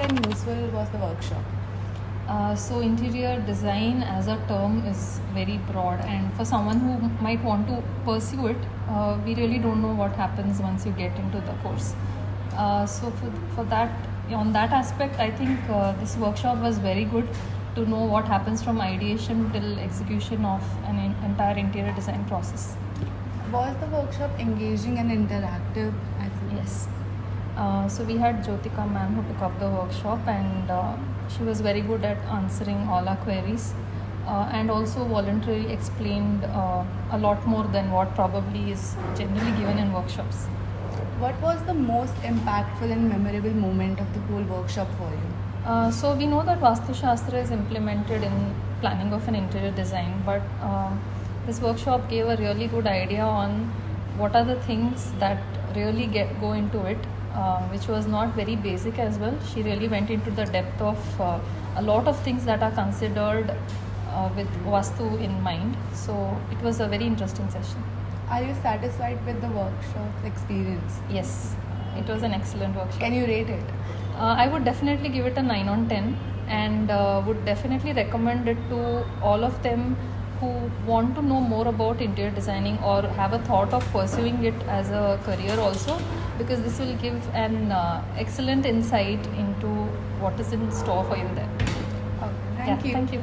and useful was the workshop? So interior design as a term is very broad, and for someone who might want to pursue it, we really don't know what happens once you get into the course. So for that, on that aspect, I think this workshop was very good to know what happens from ideation till execution of an entire interior design process. Was the workshop engaging and interactive? Yes. So we had Jyotika ma'am who took up the workshop, and she was very good at answering all our queries, and also voluntarily explained a lot more than what probably is generally given in workshops. What was the most impactful and memorable moment of the whole workshop for you? So we know that Vastu Shastra is implemented in planning of an interior design, but this workshop gave a really good idea on what are the things that really go into it, which was not very basic as well. She really went into the depth of a lot of things that are considered with Vastu in mind. So it was a very interesting session. Are you satisfied with the workshop's experience? Yes, it was an excellent workshop. Can you rate it? I would definitely give it a 9 on 10, and would definitely recommend it to all of them who want to know more about interior designing or have a thought of pursuing it as a career also, because this will give an excellent insight into what is in store for you there. Okay, thank you. Thank you.